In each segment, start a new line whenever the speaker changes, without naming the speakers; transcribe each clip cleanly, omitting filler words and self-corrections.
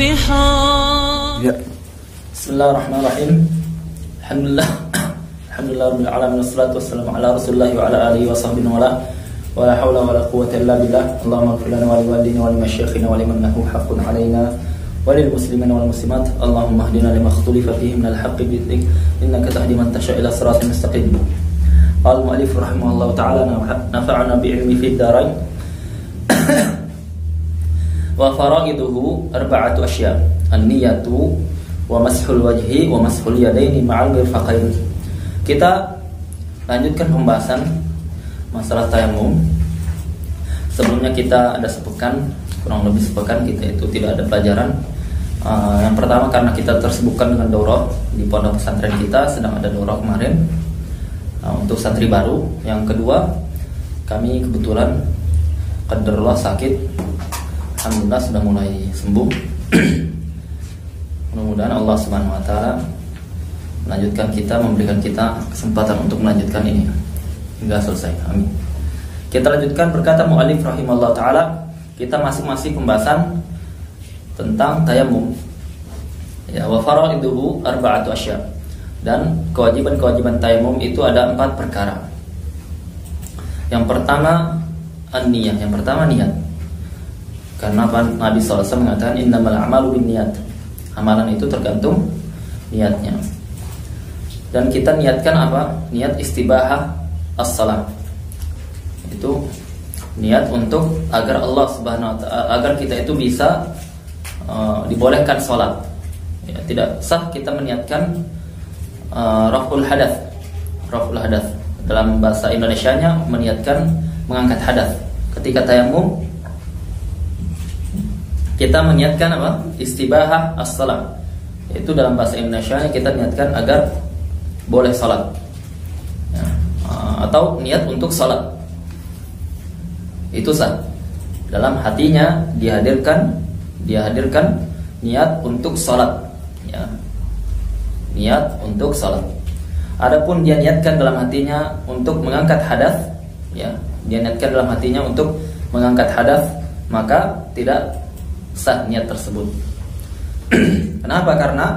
البحار.
Bismillahirrahmanirrahim. Alhamdulillah rabbil alamin wassalatu wassalamu ala Rasulillah wa ala alihi wa sahbihi wa la haula wa la quwwata illa billah. Allahumma ighfir lana wa li walidina wa li masyayikhina wa liman lahu haqqun alaina wa lil muslimina wal muslimat. Allahumma ihdina lima ikhtalafa fihi minal haqqi bi idhnik innaka tahdi man tasha' ila siratal mustaqim. Qala al-mu'allif rahimahullahu ta'ala nafa'ana bi ilmi fid darain. Wa faraiduhu arba'atu asya'. An-niyatu wa mashul wajhi wa mashul yadaini ma'al mirfaqain. Kita lanjutkan pembahasan masalah tayamum. Sebelumnya kita ada sepekan, kurang lebih sepekan kita itu tidak ada pelajaran. Yang pertama karena kita tersibukkan dengan daurah di pondok pesantren kita, sedang ada daurah kemarin untuk santri baru. Yang kedua, kami kebetulan qadarullah sakit. Alhamdulillah sudah mulai sembuh. Mudah-mudahan Allah Subhanahu wa taala melanjutkan kita, memberikan kita kesempatan untuk melanjutkan ini hingga selesai. Amin. Kita lanjutkan, berkata mu'allif rahimahullah ta'ala, kita masing-masing pembahasan tentang tayamum. Ya, wa faraiduhu arba'atu asya'. Dan kewajiban-kewajiban tayamum itu ada 4 perkara. Yang pertama an-niyah, yang pertama niat. Karena Nabi SAW mengatakan innamal a'malu binniyat. Amalan itu tergantung niatnya. Dan kita niatkan apa? Niat istibahah as-salat. Itu niat untuk agar Allah Subhanahu wa taala, agar kita itu bisa dibolehkan salat. Ya, tidak sah kita meniatkan raf'ul hadath. Raf'ul hadath dalam bahasa Indonesianya meniatkan mengangkat hadath. Ketika tayamum kita meniatkan apa? Istibahah as-salat. Itu dalam bahasa Indonesianya kita niatkan agar boleh salat. Ya, atau niat untuk salat. Itu sah. Dalam hatinya dihadirkan niat untuk salat. Ya. Niat untuk salat. Adapun dia niatkan dalam hatinya untuk mengangkat hadath, ya, dia niatkan dalam hatinya untuk mengangkat hadath, maka tidak sah niat tersebut. Kenapa? Karena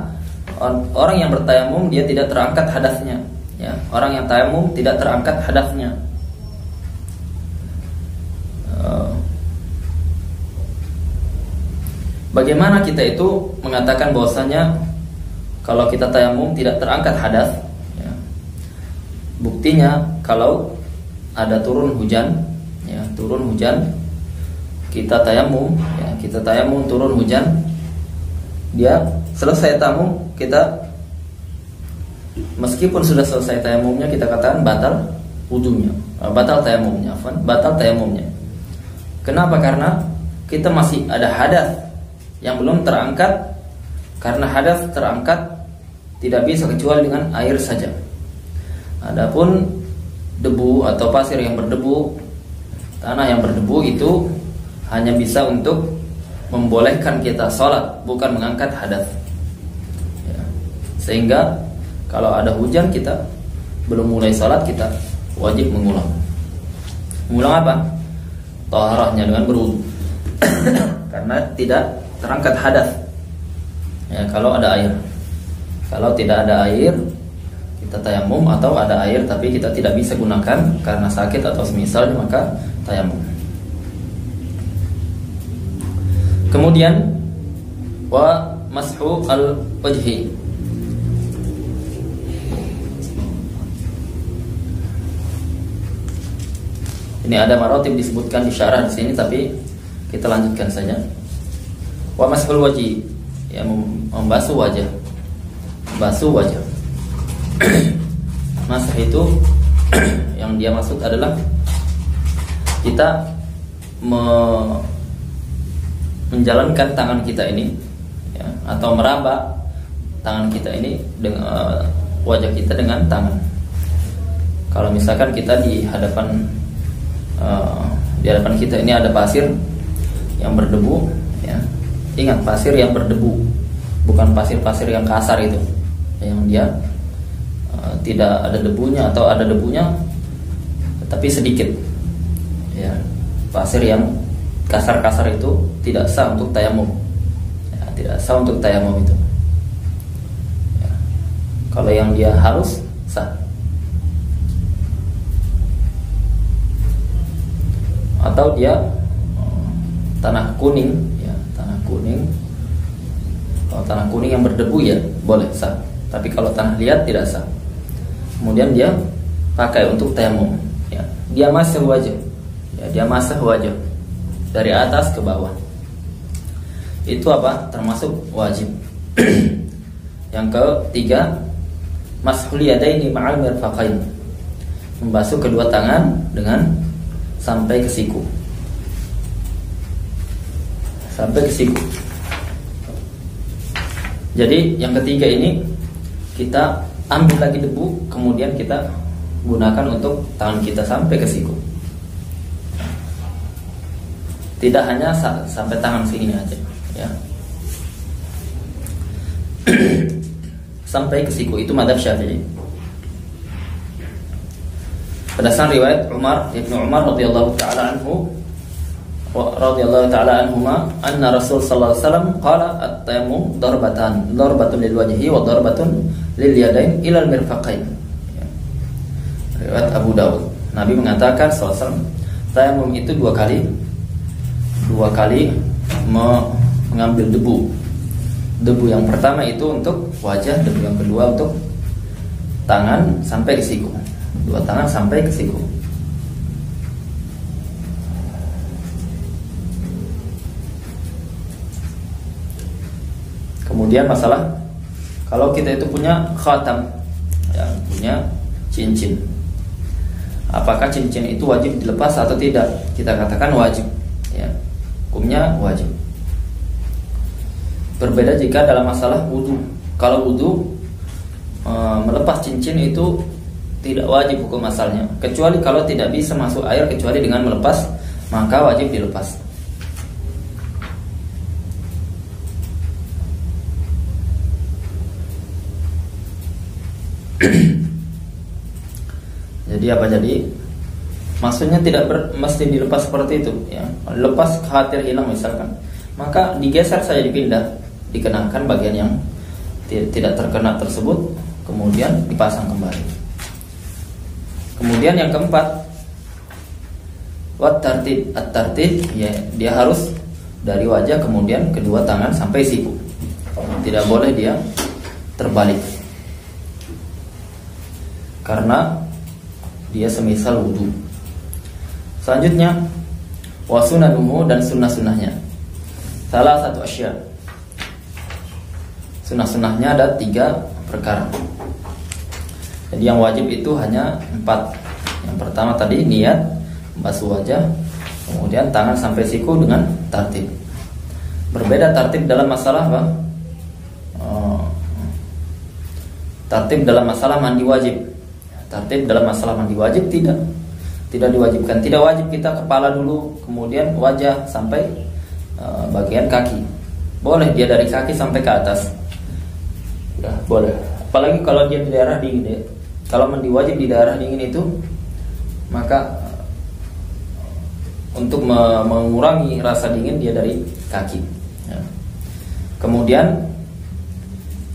orang yang bertayamum dia tidak terangkat hadatsnya. Ya, orang yang tayamum tidak terangkat hadatsnya. Bagaimana kita itu mengatakan bahwasanya kalau kita tayamum tidak terangkat hadats? Ya. Buktinya kalau ada turun hujan, ya, turun hujan, kita tayamum, ya, kita tayamum turun hujan, dia selesai tayamum, kita meskipun sudah selesai tayamumnya kita katakan batal wudunya, batal tayamumnya, batal tayamumnya. Kenapa? Karena kita masih ada hadas yang belum terangkat. Karena hadas terangkat tidak bisa kecuali dengan air saja. Adapun debu atau pasir yang berdebu, tanah yang berdebu itu hanya bisa untuk membolehkan kita sholat, bukan mengangkat hadas. Ya. Sehingga kalau ada hujan kita belum mulai sholat, kita wajib mengulang. Mengulang apa? Taharahnya dengan berwudu. Karena tidak terangkat hadas. Ya, kalau ada air. Kalau tidak ada air, kita tayamum, atau ada air tapi kita tidak bisa gunakan karena sakit atau semisalnya, maka tayamum. Kemudian wa mashu al-wajhi. Ini ada maratib disebutkan di syarah di sini, tapi kita lanjutkan saja. Wa mashul wajhi, ya, membasuh wajah. Basuh wajah. Masah itu yang dia maksud adalah kita menjalankan tangan kita ini, ya, atau meraba tangan kita ini dengan wajah kita dengan tangan. Kalau misalkan kita di hadapan kita ini ada pasir yang berdebu, ya, ingat pasir yang berdebu, bukan pasir-pasir yang kasar itu, yang dia tidak ada debunya atau ada debunya tapi sedikit, ya. Pasir yang kasar-kasar itu tidak sah untuk tayamum, ya. tidak sah untuk tayamum itu. Ya. Kalau yang dia harus sah. Atau dia tanah kuning, ya, tanah kuning. Kalau tanah kuning yang berdebu ya boleh sah. Tapi kalau tanah liat tidak sah. Kemudian dia pakai untuk tayamum. Ya. Dia masah wajah. Ya, dia masah wajah dari atas ke bawah. Itu apa? Termasuk wajib. Yang ketiga, mashul yadaini ma'al mirfaqain. Membasuh kedua tangan dengan sampai ke siku. Sampai ke siku. Jadi yang ketiga ini kita ambil lagi debu, kemudian kita gunakan untuk tangan kita sampai ke siku. Tidak hanya sampai tangan sini aja, ya. Sampai ke siku, itu madzhab Syafi'i. Berdasarkan riwayat Ibnu Umar radhiyallahu taala anhuma anna Rasul sallallahu alaihi wasallam qala at-tayammum darbatun lil wajhi wa darbatun lil yadain ila al-mirfaqain. Ya. Riwayat Abu Dawud. Nabi mengatakan sallallahu alaihi wasallam, tayamum itu dua kali mengambil debu. Debu yang pertama itu untuk wajah, debu yang kedua untuk tangan sampai ke siku. Dua tangan sampai ke siku. Kemudian masalah kalau kita itu punya khatam, ya, punya cincin, apakah cincin itu wajib dilepas atau tidak? Kita katakan wajib, ya, hukumnya wajib. Berbeda jika dalam masalah wudu. Kalau wudu melepas cincin itu tidak wajib hukum asalnya, kecuali kalau tidak bisa masuk air kecuali dengan melepas, maka wajib dilepas. Jadi apa jadi? Maksudnya tidak mesti dilepas seperti itu, ya. Lepas khawatir hilang misalkan, maka digeser saja, dipindah, dikenakan bagian yang tidak terkena tersebut, kemudian dipasang kembali. Kemudian yang keempat, at-tartib, ya, dia harus dari wajah kemudian kedua tangan sampai siku. Tidak boleh dia terbalik. Karena dia semisal wudu. Selanjutnya, wasunanuhu, dan sunnah-sunnahnya. Salah satu asya. Sunnah-sunnahnya ada 3 perkara. Jadi yang wajib itu hanya 4. Yang pertama tadi niat, basuh wajah, kemudian tangan sampai siku dengan tartib. Berbeda tartib dalam masalah apa? Tartib dalam masalah mandi wajib. Tartib dalam masalah mandi wajib tidak diwajibkan. Tidak wajib kita kepala dulu, kemudian wajah sampai bagian kaki. Boleh dia dari kaki sampai ke atas, ya, boleh. Apalagi kalau dia di daerah dingin, ya. Kalau mandi wajib di daerah dingin itu, maka untuk mengurangi rasa dingin dia dari kaki, ya. Kemudian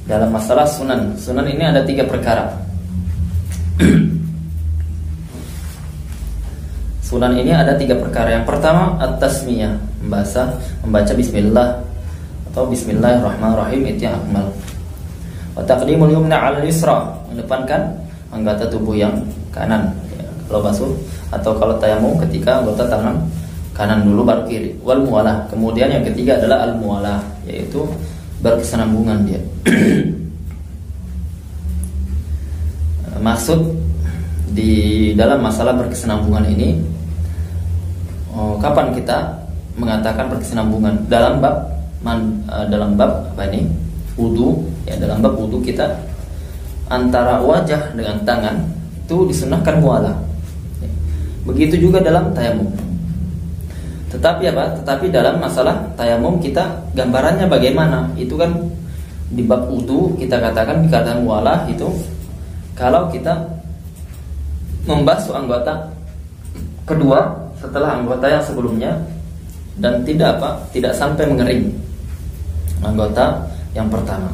dalam masalah sunan ini ada 3 perkara. Sunan ini ada 3 perkara. Yang pertama at-tasmiyah, membaca bismillah atau bismillahirrahmanirrahim, itu yang akmal. Wa taqdimul yumna 'ala al-yusra, mendepankan anggota tubuh yang kanan, ya, kalau basuh atau kalau tayamum ketika anggota tangan kanan dulu baru kiri. Wal muwalah, kemudian yang ketiga adalah al-muwalah, yaitu berkesinambungan dia. Maksud di dalam masalah berkesinambungan ini, kapan kita mengatakan berkesinambungan? Dalam bab apa ini? Wudu, ya, dalam bab wudu kita antara wajah dengan tangan itu disunahkan muwalah. Begitu juga dalam tayamum. Tetapi apa? Tetapi dalam masalah tayamum kita gambarannya bagaimana? Itu kan di bab wudu kita katakan dikatakan muwalah itu kalau kita membasuh anggota kedua setelah anggota yang sebelumnya dan tidak sampai mengering. anggota yang pertama.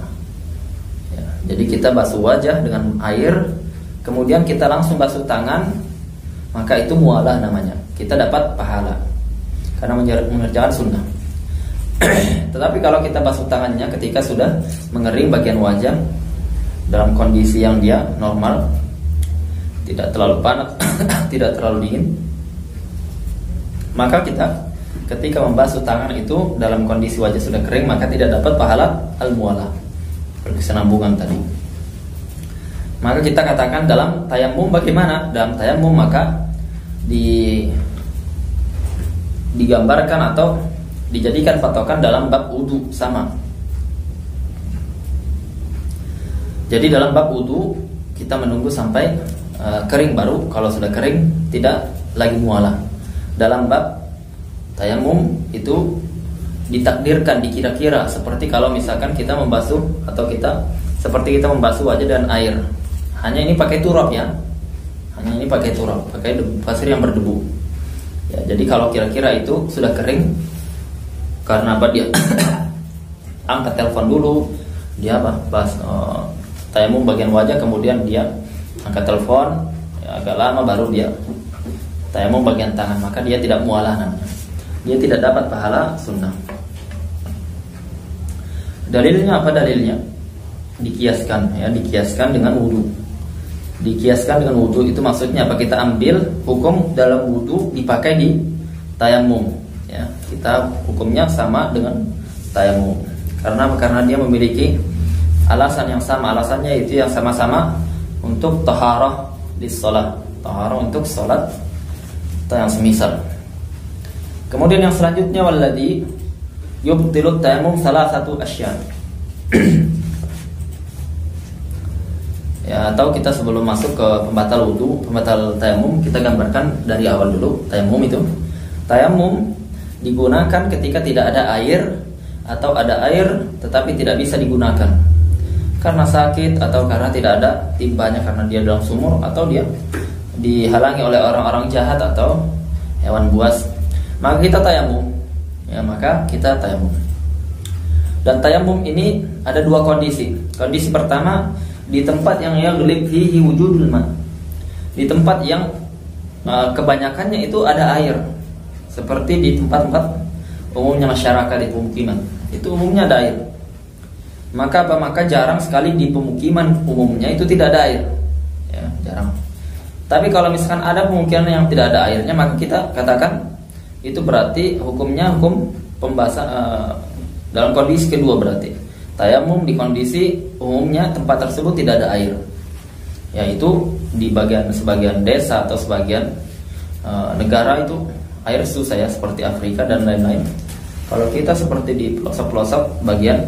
Ya, jadi kita basuh wajah dengan air, kemudian kita langsung basuh tangan, maka itu mualah namanya. Kita dapat pahala karena mengerjakan sunnah. Tetapi kalau kita basuh tangannya ketika sudah mengering bagian wajah dalam kondisi yang dia normal, tidak terlalu panas, tidak terlalu dingin, maka kita ketika membasuh tangan itu dalam kondisi wajah sudah kering, maka tidak dapat pahala al-mualah, berkesinambungan tadi. Maka kita katakan dalam tayamum bagaimana? Dalam tayamum maka digambarkan atau dijadikan patokan dalam bab wudu sama. Jadi dalam bab wudu kita menunggu sampai kering, baru kalau sudah kering tidak lagi mualah. Dalam bab tayamum itu ditakdirkan, dikira-kira seperti kalau misalkan kita membasuh atau seperti kita membasuh wajah dan air. Hanya ini pakai turab ya. Hanya ini pakai turab, pakai pasir yang berdebu. Ya, jadi kalau kira-kira itu sudah kering, karena apa, dia angkat telepon dulu, dia tayamum bagian wajah, kemudian dia angkat telepon, ya, agak lama baru dia tayamum bagian tangan, maka dia tidak mualah namanya. Dia tidak dapat pahala sunnah. Dalilnya apa? Dalilnya dikiaskan, ya, dikiaskan dengan wudu. Dikiaskan dengan wudu itu maksudnya apa? Kita ambil hukum dalam wudu dipakai di tayamum, ya. Kita hukumnya sama dengan tayamum. Karena dia memiliki alasan yang sama. Alasannya itu yang sama-sama untuk taharah di sholat, taharah untuk sholat atau yang semisal. Kemudian yang selanjutnya walladhi yubtilut tayamum salah satu asya. Ya, atau kita sebelum masuk ke pembatal wudu, pembatal tayamum, kita gambarkan dari awal dulu. Tayamum digunakan ketika tidak ada air atau ada air tetapi tidak bisa digunakan karena sakit atau karena tidak ada timbanya, karena dia dalam sumur atau dia dihalangi oleh orang-orang jahat atau hewan buas. Maka kita tayamum, ya, maka kita tayamum. Dan tayamum ini ada dua kondisi. Kondisi pertama di tempat yang yaghlib fihi wujudul ma, di tempat yang kebanyakannya itu ada air, seperti di tempat-tempat umumnya masyarakat di pemukiman, itu umumnya ada air. Maka jarang sekali di pemukiman umumnya itu tidak ada air, ya, jarang. Tapi kalau misalkan ada pemukiman yang tidak ada airnya, maka kita katakan itu berarti hukumnya hukum pembahasan dalam kondisi kedua, berarti tayamum di kondisi umumnya tempat tersebut tidak ada air, yaitu di sebagian desa atau sebagian negara itu air susah, ya, seperti Afrika dan lain-lain. Kalau kita seperti di pelosok-pelosok bagian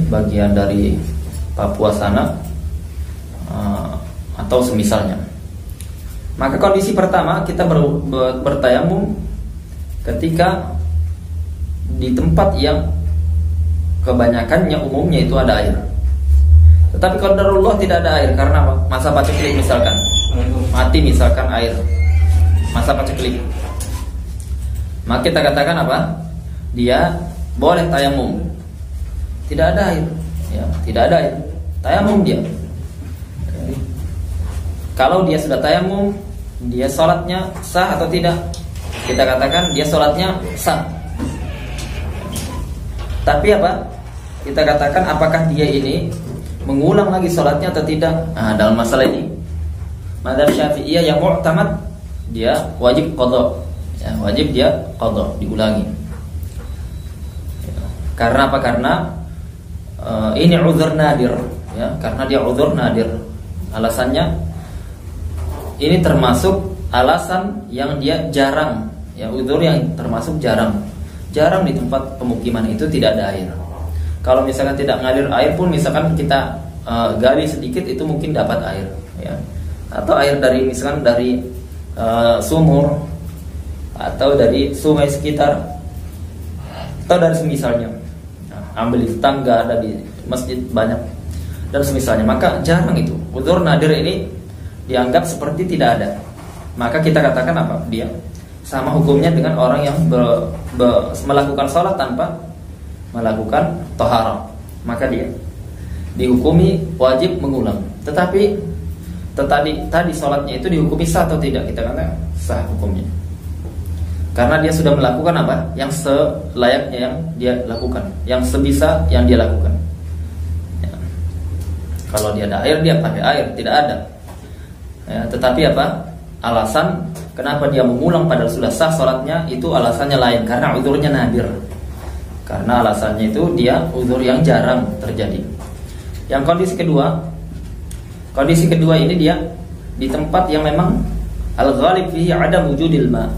bagian dari Papua sana atau semisalnya, maka kondisi pertama kita bertayamum ketika di tempat yang kebanyakannya umumnya itu ada air. Tetapi qadarullah tidak ada air karena apa? Masa paceklik misalkan, mati misalkan air, masa paceklik, maka kita katakan apa? Dia boleh tayamum. Tidak ada air, ya, tidak ada air, tayamum dia. Kalau dia sudah tayamum, dia sholatnya sah atau tidak? Kita katakan dia sholatnya sah. Tapi apa? Kita katakan apakah dia ini mengulang lagi sholatnya atau tidak? Nah, dalam masalah ini mazhab Syafi'iyah yang mu'tamad, dia wajib qadha, ya, wajib dia qadha, diulangi. Karena apa? Karena ini uzur nadir, ya, karena dia uzur nadir. Alasannya ini termasuk alasan yang dia jarang, ya, uzur yang termasuk jarang di tempat pemukiman itu tidak ada air. Kalau misalkan tidak ngalir air pun, misalkan kita gali sedikit itu mungkin dapat air, ya, atau air dari misalkan dari sumur atau dari sungai sekitar atau dari semisalnya. Ambil di tetangga, ada di masjid banyak dan semisalnya. Maka jarang itu. Uzur nadir ini dianggap seperti tidak ada. Maka kita katakan apa? Dia sama hukumnya dengan orang yang melakukan sholat tanpa melakukan taharah, maka dia dihukumi wajib mengulang. Tetapi tadi sholatnya itu dihukumi sah atau tidak? Kita katakan sah hukumnya, karena dia sudah melakukan apa yang selayaknya yang dia lakukan, yang sebisa yang dia lakukan. Ya. Kalau dia ada air, dia pakai air. Tidak ada. Ya, tetapi apa? Alasan kenapa dia mengulang padahal sudah sah sholatnya itu alasannya lain, karena uzurnya nadir. Karena alasannya itu dia uzur yang jarang terjadi. Yang kondisi kedua ini dia di tempat yang memang al-ghalib fihi ada wujudil ma.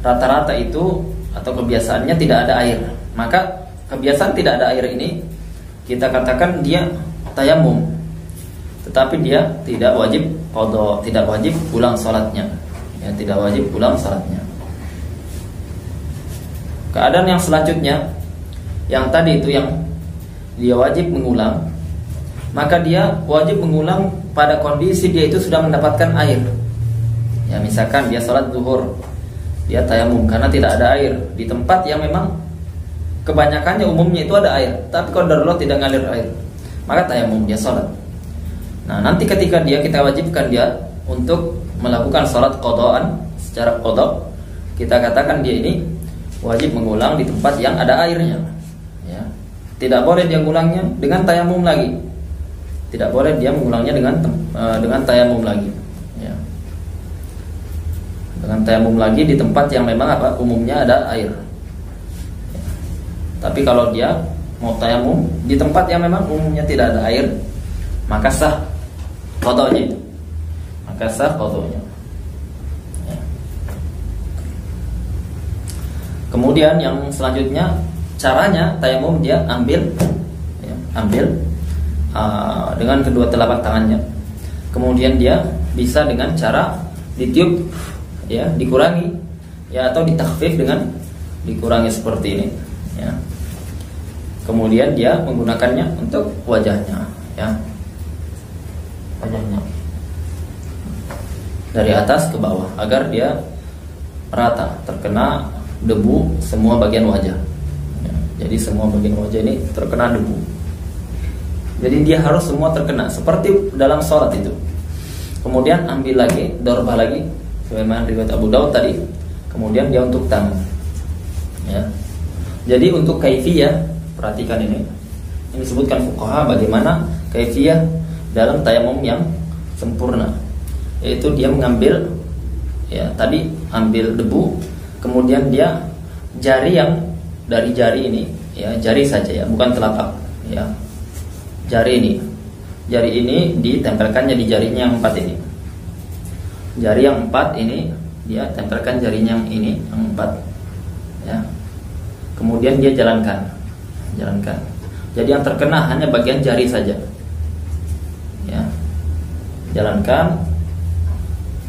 Rata-rata itu atau kebiasaannya tidak ada air. Maka kebiasaan tidak ada air ini kita katakan dia tayamum, tetapi dia tidak wajib qadha, tidak wajib ulang salatnya. Ya, tidak wajib ulang salatnya. Keadaan yang selanjutnya, yang tadi itu yang dia wajib mengulang, maka dia wajib mengulang pada kondisi dia itu sudah mendapatkan air. Ya, misalkan dia salat zuhur, dia tayamum karena tidak ada air di tempat yang memang kebanyakannya umumnya itu ada air, tapi kalau darurat tidak ngalir air, maka tayamum dia salat. Nah, nanti ketika kita wajibkan dia untuk melakukan salat qadhaan secara qadha, kita katakan dia ini wajib mengulang di tempat yang ada airnya. Ya. Tidak boleh dia mengulangnya dengan tayamum lagi. Tidak boleh dia mengulangnya dengan tayamum lagi. Ya. Dengan tayamum lagi di tempat yang memang umumnya ada air. Ya. Tapi kalau dia mau tayamum di tempat yang memang umumnya tidak ada air, maka sah qadhanya itu. Maka sah qadhanya. Ya. Kemudian yang selanjutnya, caranya tayamum dia ambil dengan kedua telapak tangannya. Kemudian dia bisa dengan cara ditiup, ya, dikurangi, ya, atau ditakhfif dengan dikurangi seperti ini, ya. Kemudian dia menggunakannya untuk wajahnya, ya, wajahnya dari atas ke bawah agar dia rata, terkena debu semua bagian wajah. Ya, jadi semua bagian wajah ini terkena debu. Jadi dia harus semua terkena seperti dalam sholat itu. Kemudian ambil lagi, dorbah lagi, sebagaimana riwayat Abu Daud tadi. Kemudian dia untuk tangan. Ya. Jadi untuk kaifiyah, perhatikan ini. Ini disebutkan fuqaha bagaimana kaifiyah dalam tayamum yang sempurna. Yaitu dia mengambil, ya, tadi ambil debu, kemudian dia jari yang dari jari ini, ya, jari saja, ya, bukan telapak, ya. Jari ini ditempelkannya di jarinya yang 4 ini. Jari yang 4 ini dia tempelkan jarinya yang ini yang 4, ya. Kemudian dia jalankan. Jadi yang terkena hanya bagian jari saja, ya. Jalankan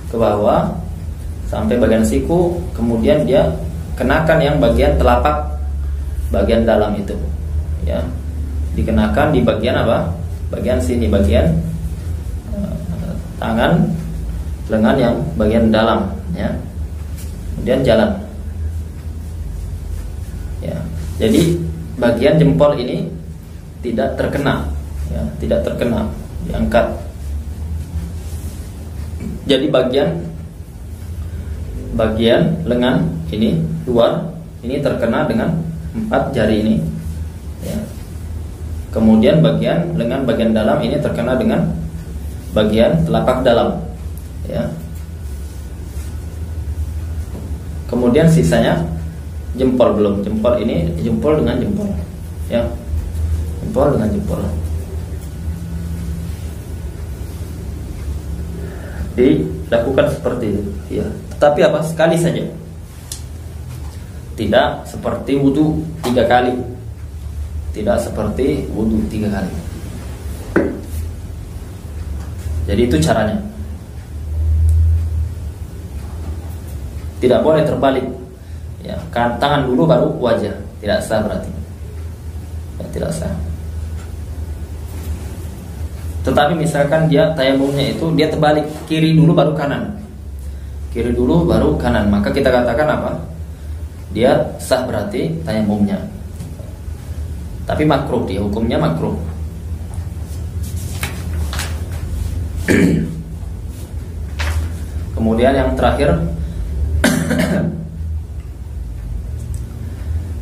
ke bawah sampai bagian siku, kemudian dia kenakan yang bagian telapak bagian dalam itu, ya. Dikenakan di bagian bagian sini, bagian tangan lengan yang bagian dalam, ya. Kemudian jalan, ya. Jadi bagian jempol ini tidak terkena, ya, tidak terkena, diangkat. Jadi bagian lengan ini luar ini terkena dengan 4 jari ini, ya. Kemudian bagian lengan bagian dalam ini terkena dengan bagian telapak dalam, ya. Kemudian sisanya jempol belum, jempol ini jempol dengan jempol, ya. Jempol dengan jempol. Dilakukan seperti itu, ya. Tetapi sekali saja. Tidak seperti wudu 3 kali. Tidak seperti wudu 3 kali. Jadi itu caranya. Tidak boleh terbalik, ya, kan tangan dulu baru wajah. Tidak sah berarti, ya, tidak sah. Tetapi misalkan dia tayamumnya itu dia terbalik, kiri dulu baru kanan, kiri dulu baru kanan, maka kita katakan Dia sah berarti tayamumnya. Tapi makruh, dia hukumnya makruh. Kemudian yang terakhir,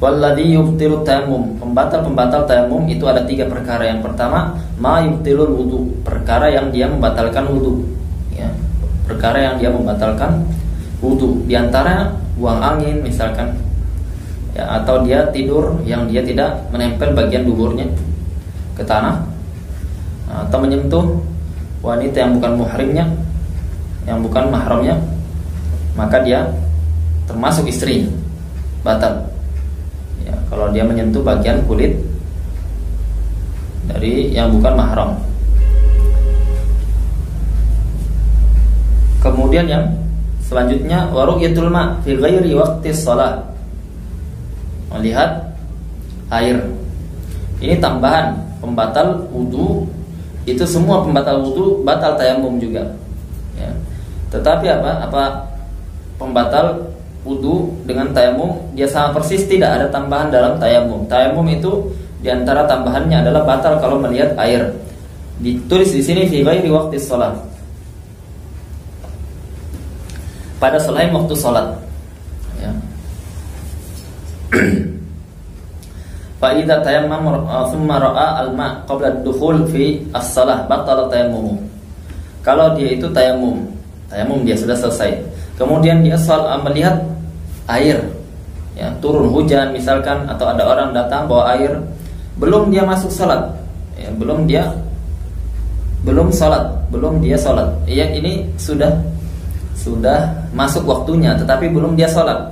walladzi yubtilu tayammum, pembatal tayammum itu ada 3 perkara. Yang pertama, ma yubtilul wudu, perkara yang dia membatalkan wudu, ya, perkara yang dia membatalkan wudu. Di antara buang angin misalkan, ya, atau dia tidur yang dia tidak menempel bagian duburnya ke tanah, atau menyentuh wanita yang bukan muhrimnya, yang bukan mahramnya, maka dia termasuk istri, batal. Ya, kalau dia menyentuh bagian kulit dari yang bukan mahram. Kemudian yang selanjutnya, waru'yatul ma fi ghairi waqti shalah, melihat air. Ini tambahan pembatal wudu. Itu semua pembatal wudu batal tayamum juga, ya. Tetapi apa pembatal wudu dengan tayamum dia sama persis, tidak ada tambahan dalam tayamum. Tayamum itu diantara tambahannya adalah batal kalau melihat air. Ditulis di sini fi ghairi waqti shalah, pada selain waktu salat, ya. Fa idza tayammama thumma ra'a al-ma' qabla ad-dukhul fi as-shalah batala tayammumu. Kalau dia itu tayamum dia sudah selesai. Kemudian dia melihat air, ya, turun hujan misalkan, atau ada orang datang bawa air, belum dia masuk salat, ya, belum dia salat. Ya, ini sudah masuk waktunya tetapi belum dia salat,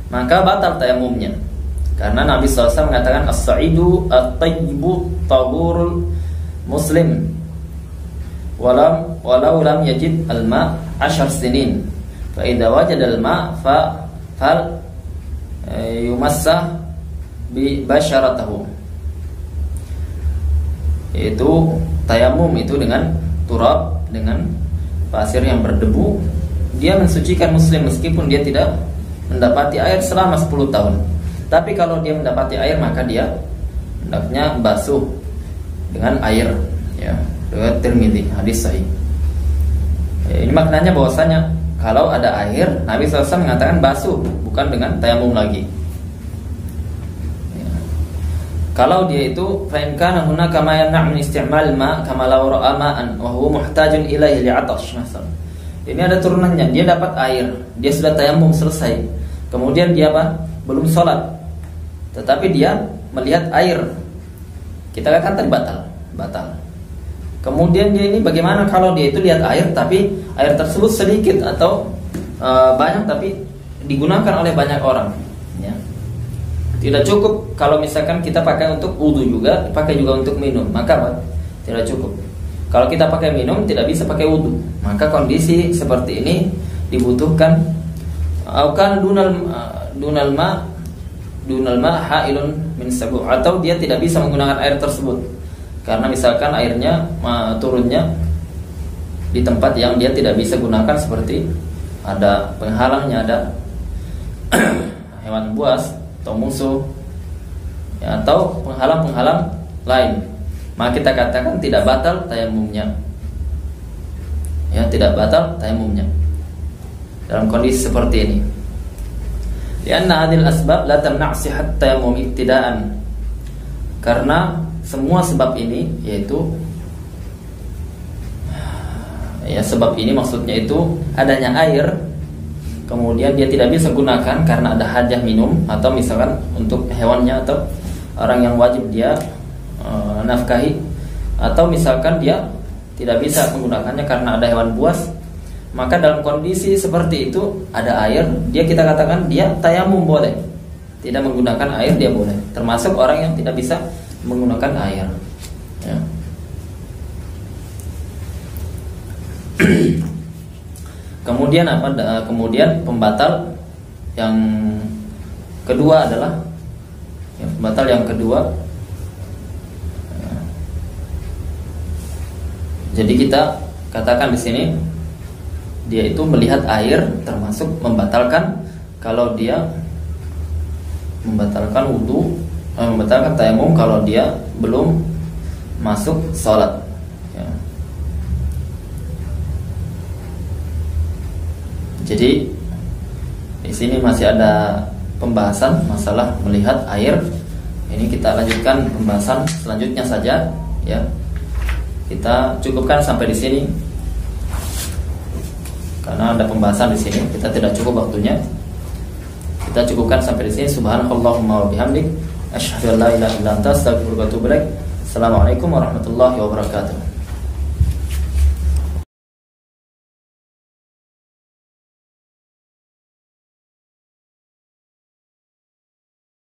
maka batal tayamumnya. Karena Nabi SAW mengatakan as-sa'idu at-tayyibu tahurul muslim walau lam yajid al-ma' 10 sinin fa idza wajada al-ma' fal yumassah bi basyaratahu. Itu tayamum itu dengan turab, dengan pasir yang berdebu, dia mensucikan muslim meskipun dia tidak mendapati air selama 10 tahun. Tapi kalau dia mendapati air, maka dia hendaknya basuh dengan air, ya. Riwayat Tirmidzi, hadis sahih. Ini maknanya bahwasanya kalau ada air, Nabi SAW mengatakan basuh, bukan dengan tayamum lagi, ya. Kalau dia itu fa in kana hunaka ma yamna' min isti'mal ma kama law ra'a ma'an wa huwa muhtajun ilaihi li'atash masal. Ini ada turunannya, dia dapat air, dia sudah tayamum selesai. Kemudian dia belum sholat, tetapi dia melihat air, kita katakan tadi batal. Kemudian dia ini bagaimana kalau dia itu lihat air, tapi air tersebut sedikit atau banyak, tapi digunakan oleh banyak orang, ya. Tidak cukup kalau misalkan kita pakai untuk wudu juga, pakai juga untuk minum, maka tidak cukup. Kalau kita pakai minum tidak bisa pakai wudu, maka kondisi seperti ini dibutuhkan aukan dunal ma ha'ilun min sabu, atau dia tidak bisa menggunakan air tersebut karena misalkan airnya turunnya di tempat yang dia tidak bisa gunakan, seperti ada penghalangnya, ada hewan buas atau musuh, ya, atau penghalang lain, maka kita katakan tidak batal tayamumnya, ya, tidak batal tayamumnya dalam kondisi seperti ini. Lianna hadhil asbab la tamna' sihhat tayammum ibtida'an. Karena semua sebab ini, yaitu sebab ini maksudnya itu adanya air, kemudian dia tidak bisa gunakan karena ada hajah minum, atau misalkan untuk hewannya atau orang yang wajib dia nafkahi, atau misalkan dia tidak bisa menggunakannya karena ada hewan buas, maka dalam kondisi seperti itu ada air, kita katakan dia tayamum boleh, tidak menggunakan air dia boleh, termasuk orang yang tidak bisa menggunakan air, ya. Kemudian kemudian pembatal yang kedua adalah pembatal yang kedua. Jadi kita katakan di sini dia itu melihat air termasuk membatalkan, kalau dia membatalkan wudu membatalkan tayamum kalau dia belum masuk sholat. Ya. Jadi di sini masih ada pembahasan masalah melihat air. Ini kita lanjutkan pembahasan selanjutnya saja. Ya, kita cukupkan sampai di sini karena ada pembahasan di sini. Kita tidak cukup waktunya. Kita cukupkan sampai di sini. Subhanakallahumma wa bihamdik, asyhadu an la ilaha illa anta, astaghfiruka wa atubu ilaik. Assalamualaikum warahmatullahi wabarakatuh.